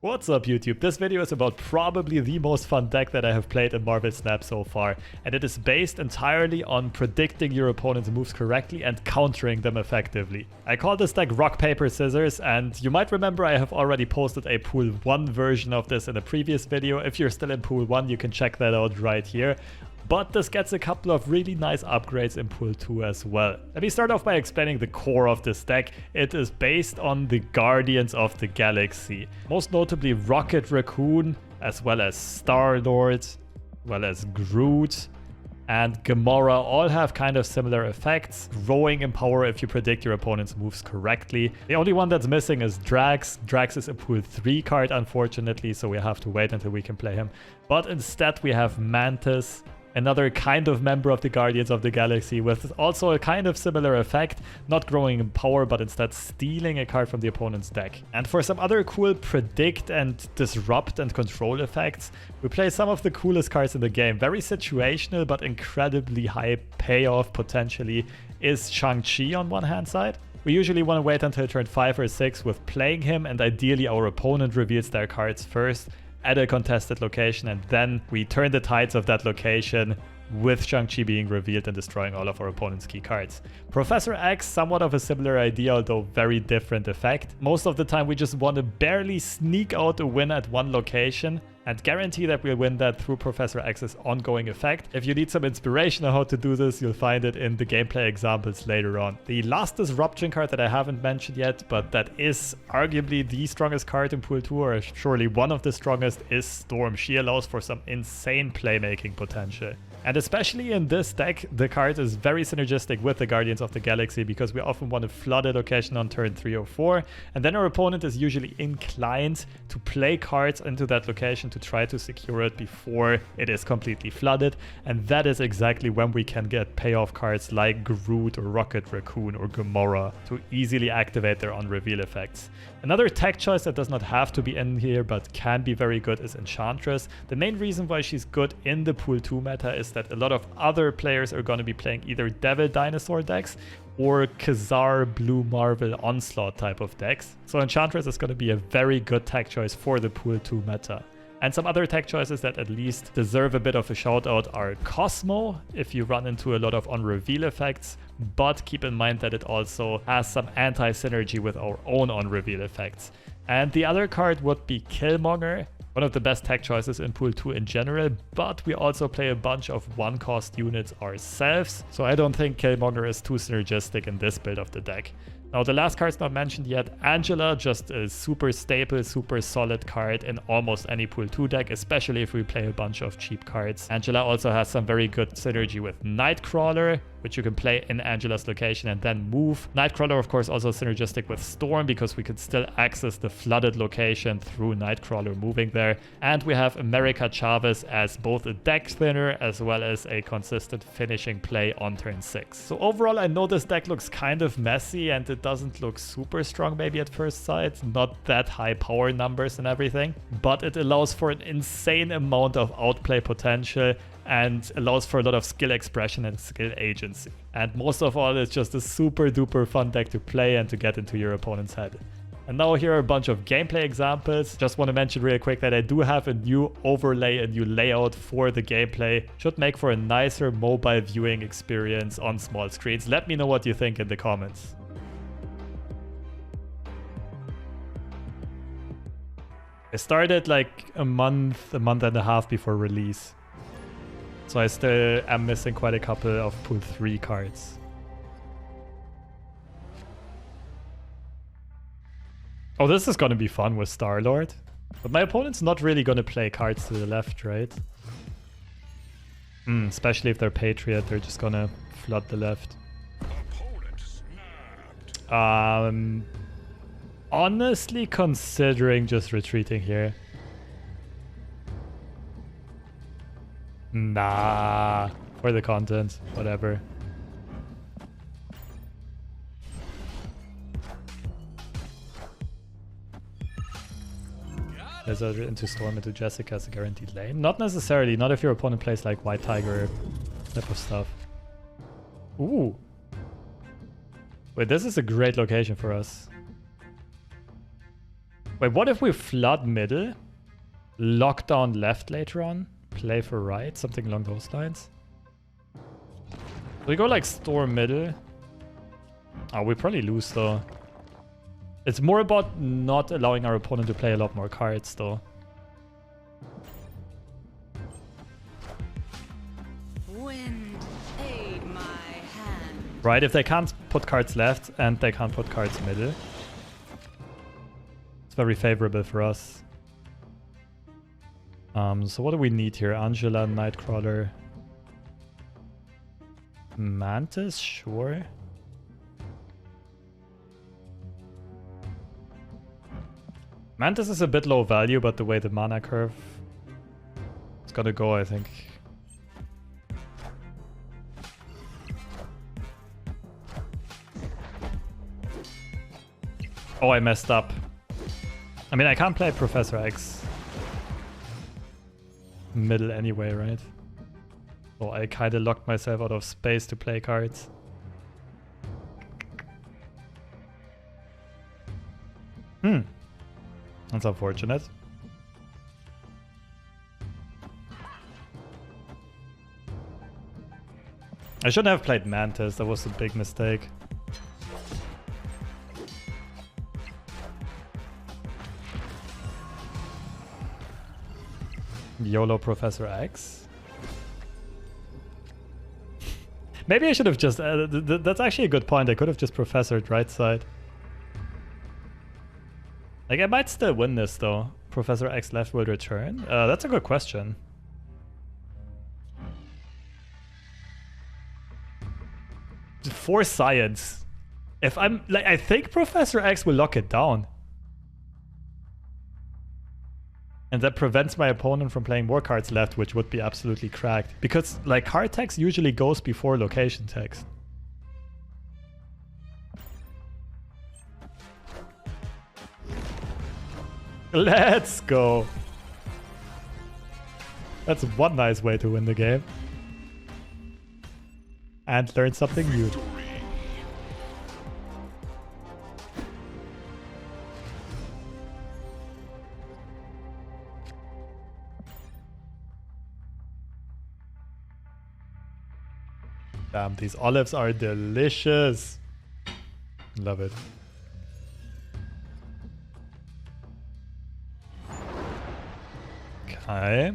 What's up YouTube? This video is about probably the most fun deck that I have played in Marvel Snap so far, and it is based entirely on predicting your opponent's moves correctly and countering them effectively. I call this deck Rock, Paper, Scissors, and you might remember I have already posted a Pool 1 version of this in a previous video. If you're still in Pool 1, you can check that out right here. But this gets a couple of really nice upgrades in Pool 2 as well. Let me start off by explaining the core of this deck. It is based on the Guardians of the Galaxy. Most notably Rocket Raccoon, as well as Star-Lord, as well as Groot, and Gamora all have kind of similar effects, growing in power if you predict your opponent's moves correctly. The only one that's missing is Drax. Drax is a Pool 3 card, unfortunately, so we have to wait until we can play him. But instead we have Mantis, another kind of member of the Guardians of the Galaxy with also a kind of similar effect, not growing in power but instead stealing a card from the opponent's deck. And for some other cool predict and disrupt and control effects, we play some of the coolest cards in the game. Very situational but incredibly high payoff potentially is Shang-Chi on one hand side. We usually want to wait until turn 5 or 6 with playing him, and ideally our opponent reveals their cards first at a contested location, and then we turn the tides of that location with Shang-Chi being revealed and destroying all of our opponent's key cards. Professor X, somewhat of a similar idea, although very different effect. Most of the time we just want to barely sneak out a win at one location and guarantee that we'll win that through Professor X's ongoing effect. If you need some inspiration on how to do this, you'll find it in the gameplay examples later on. The last disruption card that I haven't mentioned yet, but that is arguably the strongest card in Pool 2, or surely one of the strongest, is Storm. She allows for some insane playmaking potential. And especially in this deck, the card is very synergistic with the Guardians of the Galaxy because we often want to flood a location on turn 3 or 4, and then our opponent is usually inclined to play cards into that location to try to secure it before it is completely flooded, and that is exactly when we can get payoff cards like Groot or Rocket Raccoon or Gamora to easily activate their on-reveal effects. Another tech choice that does not have to be in here but can be very good is Enchantress. The main reason why she's good in the Pool 2 meta is that a lot of other players are going to be playing either Devil Dinosaur decks or Khazar Blue Marvel Onslaught type of decks. So Enchantress is going to be a very good tech choice for the Pool 2 meta. And some other tech choices that at least deserve a bit of a shout out are Cosmo, if you run into a lot of on-reveal effects, but keep in mind that it also has some anti-synergy with our own on-reveal effects. And the other card would be Killmonger, one of the best tech choices in Pool 2 in general, but we also play a bunch of one-cost units ourselves, so I don't think Killmonger is too synergistic in this build of the deck. Now, the last card's not mentioned yet. Angela, just a super stable, super solid card in almost any Pool 2 deck, especially if we play a bunch of cheap cards. Angela also has some very good synergy with Nightcrawler, which you can play in Angela's location and then move. Nightcrawler, of course, also synergistic with Storm because we could still access the flooded location through Nightcrawler moving there. And we have America Chavez as both a deck thinner as well as a consistent finishing play on turn 6. So overall, I know this deck looks kind of messy and it doesn't look super strong maybe at first sight, not that high power numbers and everything, but it allows for an insane amount of outplay potential and allows for a lot of skill expression and skill agency. And most of all, it's just a super duper fun deck to play and to get into your opponent's head. And now here are a bunch of gameplay examples. Just want to mention real quick that I do have a new overlay, a new layout for the gameplay. Should make for a nicer mobile viewing experience on small screens. Let me know what you think in the comments. I started like a month and a half before release. So I still am missing quite a couple of Pool 3 cards. Oh, this is going to be fun with Star-Lord. But my opponent's not really going to play cards to the left, right? Especially if they're Patriot, they're just going to flood the left. Honestly considering just retreating here. Nah, for the content, whatever. Lizard into Storm into Jessica as a guaranteed lane. Not necessarily, not if your opponent plays like White Tiger type of stuff. Ooh. Wait, this is a great location for us. Wait, what if we flood middle, lock down left later on, play for right, something along those lines? We go like storm middle. Oh, we probably lose though. It's more about not allowing our opponent to play a lot more cards though. Wind, aid my hand. Right, if they can't put cards left and they can't put cards middle. It's very favorable for us. So what do we need here? Angela, Nightcrawler. Mantis, sure. Mantis is a bit low value, but the way the mana curve is gonna go, I think. Oh, I messed up. I mean, I can't play Professor X middle anyway, right? So I kind of locked myself out of space to play cards. That's unfortunate. I shouldn't have played Mantis, that was a big mistake. YOLO Professor X. Maybe I should have just... that's actually a good point. I could have just Professored right side. Like, I might still win this, though. Professor X left will return. That's a good question. For science. If I'm... like, I think Professor X will lock it down. And that prevents my opponent from playing more cards left, which would be absolutely cracked. Because, like, card text usually goes before location text. Let's go! That's one nice way to win the game. And learn something new. Damn, these olives are delicious. Love it. Okay.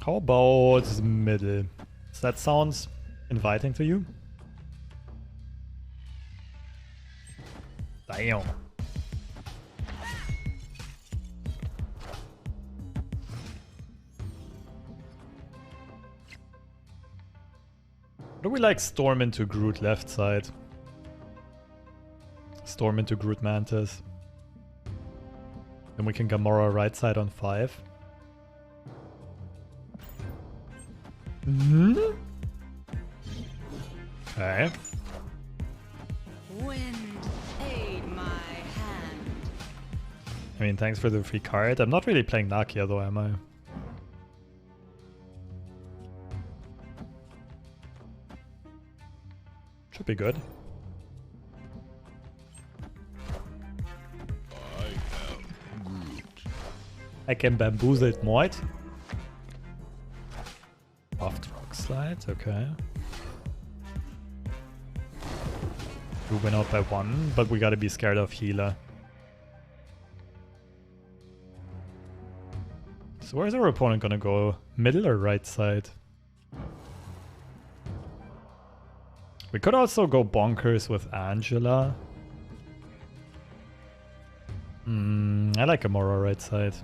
How about middle? Does that sound inviting to you? Damn. Do we like storm into Groot left side? Storm into Groot Mantis. Then we can Gamora right side on 5. Okay. Wind, aid my hand. I mean, thanks for the free card. I'm not really playing Nakia though, am I? Should be good. I can bamboozle it more. Buffed rock slide, okay. We win out by 1, but we gotta be scared of healer. So where's our opponent gonna go? Middle or right side? We could also go bonkers with Angela. I like Gamora right side.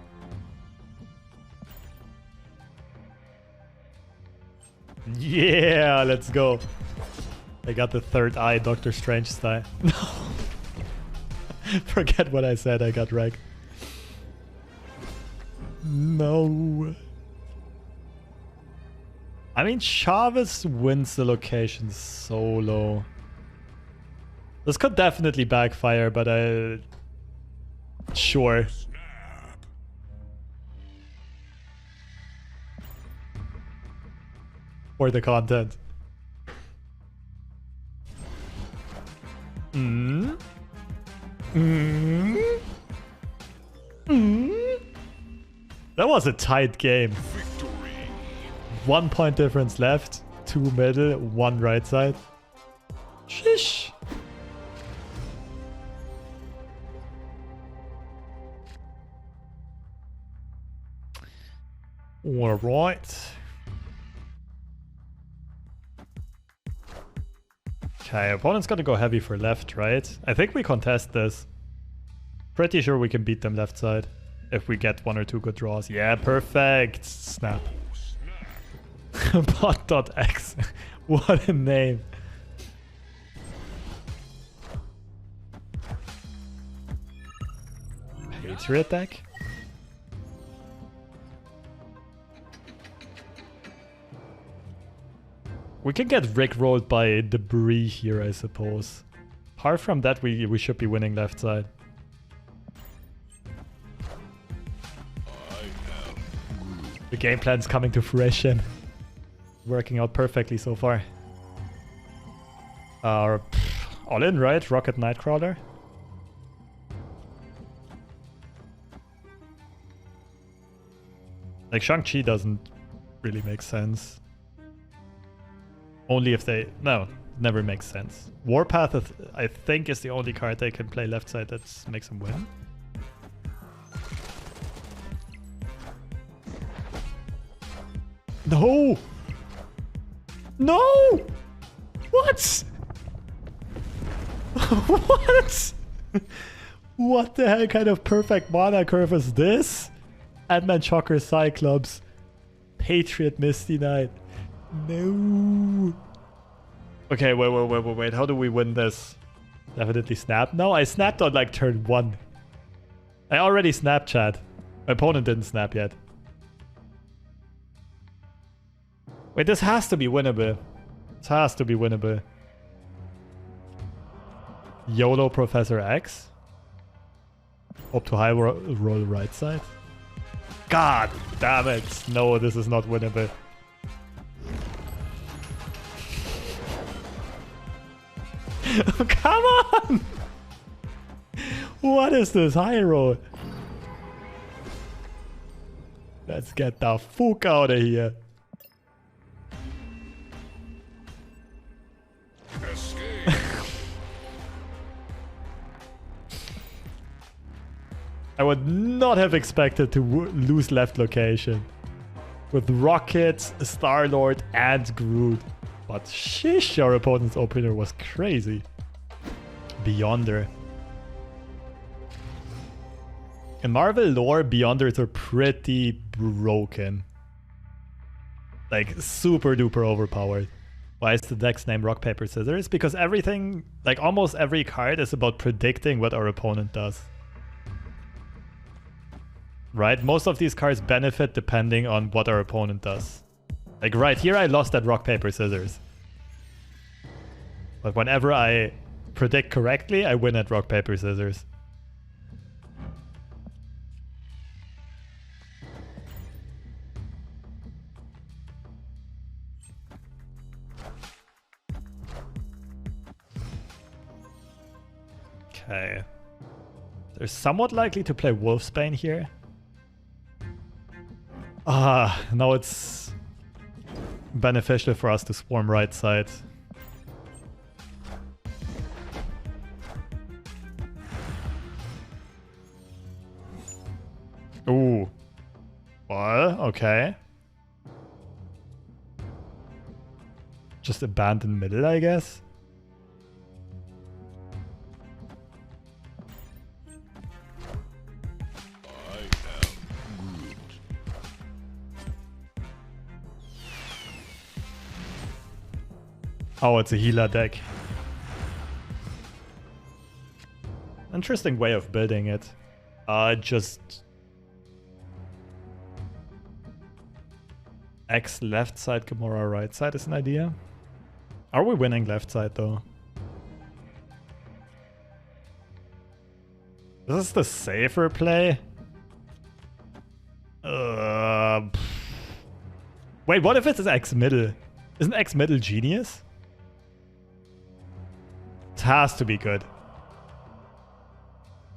Yeah, let's go. I got the third eye, Doctor Strange style. No. Forget what I said, I got wrecked. No. I mean, Chavez wins the location solo. This could definitely backfire, but sure. For the content. That was a tight game. 1 point difference left. 2 middle, 1 right side. Shish. All right. Okay, opponent's gonna go heavy for left, right? I think we contest this. Pretty sure we can beat them left side if we get 1 or 2 good draws. Yeah, perfect. Snap. Bot.x. What a name. Patriot deck? We can get rickrolled by debris here, I suppose. Apart from that, we should be winning left side. The game plan's coming to fruition. Working out perfectly so far. All in, right? Rocket Nightcrawler. Like, Shang-Chi doesn't really make sense. Only if they... No, never makes sense. Warpath, I think, is the only card they can play left side that makes them win. No! No! What? What? What the hell kind of perfect mana curve is this? Ant-Man Shocker Cyclops. Patriot Misty Knight. No. Okay, wait. How do we win this? Definitely snap. No, I snapped on like turn 1. I already snapped, chat. My opponent didn't snap yet. Wait, this has to be winnable. This has to be winnable. YOLO Professor X. Hope to high roll right side. God damn it. No, this is not winnable. Oh, come on! What is this high roll? Let's get the fuck out of here. I would not have expected to lose left location. With Rocket, Star-Lord, and Groot. But shish, our opponent's opener was crazy. Beyonder. In Marvel lore, Beyonders are pretty broken. Like, super duper overpowered. Why is the deck's name Rock, Paper, Scissors? Because everything, like almost every card is about predicting what our opponent does. Right? Most of these cards benefit depending on what our opponent does. Like right here I lost at Rock, Paper, Scissors. But whenever I predict correctly, I win at Rock, Paper, Scissors. Okay. They're somewhat likely to play Wolfsbane here. Now it's beneficial for us to swarm right side. Ooh. Well, okay. Just abandon middle, I guess. Oh, it's a healer deck. Interesting way of building it. Just... X left side, Gamora right side is an idea. Are we winning left side though? This is the safer play. Wait, what if it's X middle? Isn't X middle genius? It has to be good.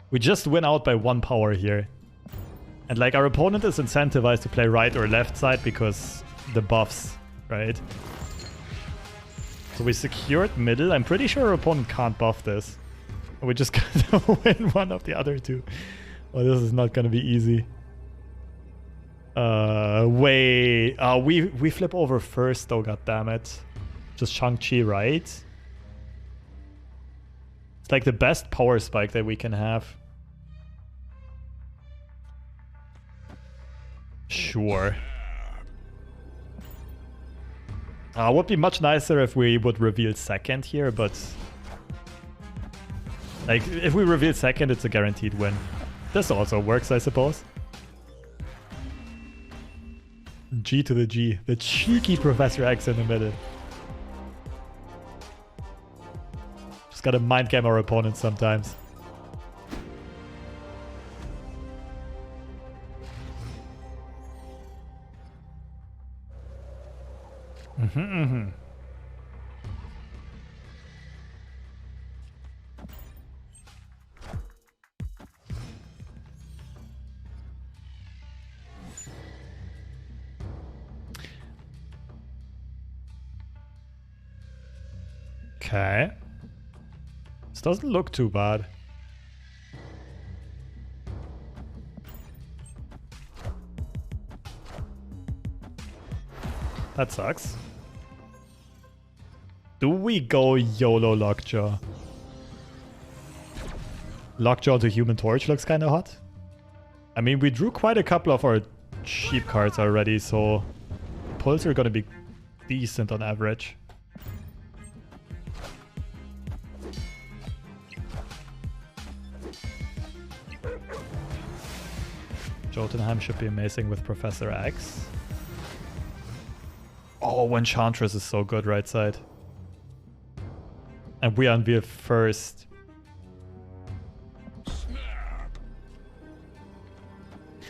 We just win out by 1 power here. And like our opponent is incentivized to play right or left side because the buffs, right? So we secured middle. I'm pretty sure our opponent can't buff this. We just gotta win one of the other two. Well, this is not gonna be easy. Wait. We flip over first though, goddammit. Just Shang-Chi, right? It's like the best power spike that we can have. Sure. Would be much nicer if we would reveal second here, but... like, if we reveal second, it's a guaranteed win. This also works, I suppose. G to the G. The cheeky Professor X in the middle. Just gotta mind game our opponents sometimes. Okay. This doesn't look too bad. That sucks. Do we go YOLO Lockjaw? Lockjaw to Human Torch looks kind of hot. I mean, we drew quite a couple of our cheap cards already, so pulls are going to be decent on average. Jotunheim should be amazing with Professor X. Oh, Enchantress is so good right side. And we unveil first.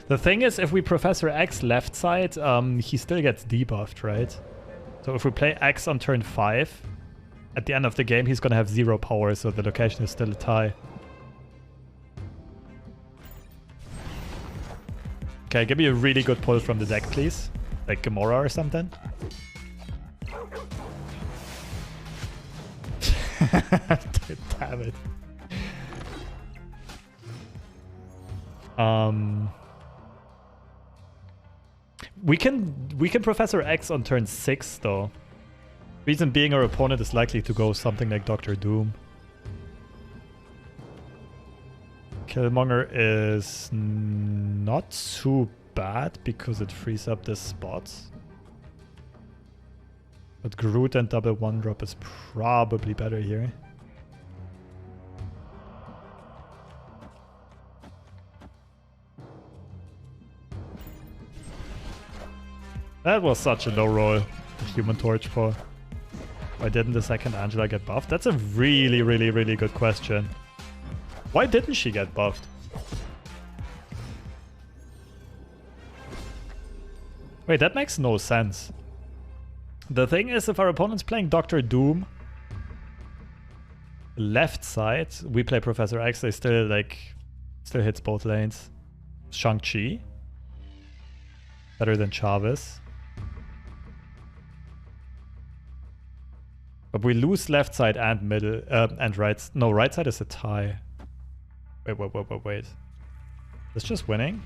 The thing is, if we Professor X left side, he still gets debuffed, right? So if we play X on turn 5, at the end of the game, he's gonna have 0 power, so the location is still a tie. Okay, give me a really good pull from the deck, please. Like Gamora or something. Damn it. We can Professor X on turn 6 though. Reason being our opponent is likely to go something like Doctor Doom. Killmonger is not too bad because it frees up this spot. But Groot and double 1-drop is probably better here. That was such a low roll, the Human Torch for. Why didn't the second Angela get buffed? That's a really, really, really good question. Why didn't she get buffed? Wait, that makes no sense. The thing is, if our opponent's playing Doctor Doom, left side, we play Professor X, they still hits both lanes. Shang-Chi. Better than Chavez. But we lose left side and middle, and right. No, right side is a tie. Wait. It's just winning.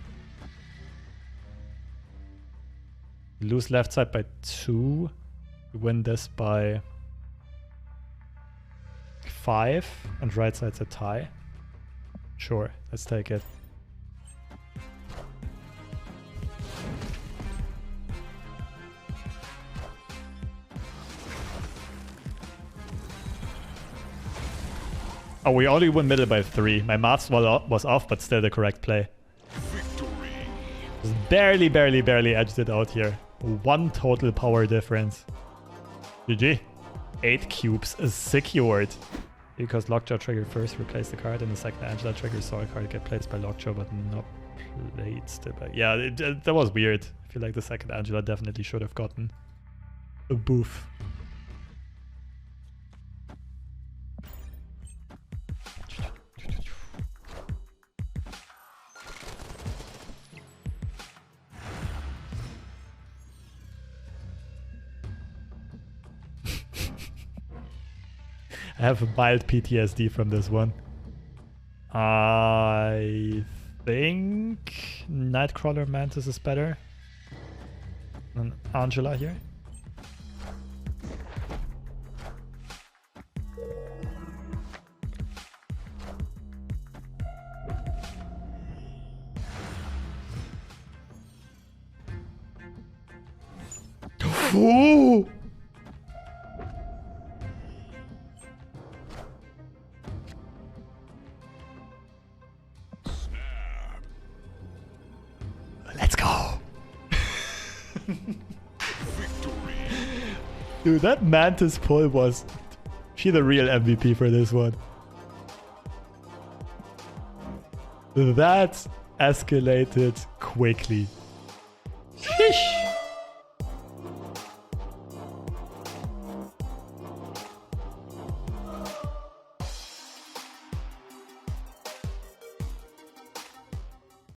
We lose left side by 2. We win this by 5, and right side's a tie. Sure, let's take it. Oh, we only won middle by 3. My maths was off, but still the correct play. Victory. Just barely edged it out here. 1 total power difference. GG. 8 cubes is secured. Because Lockjaw triggered first, replace the card, and the second Angela trigger saw a card get placed by Lockjaw, but not played still by... Yeah, that was weird. I feel like the second Angela definitely should have gotten a boof. I have a mild PTSD from this one. I think Nightcrawler Mantis is better than Angela here. Ooh! Let's go! Dude, that Mantis pull was... She the real MVP for this one. That escalated quickly. Sheesh.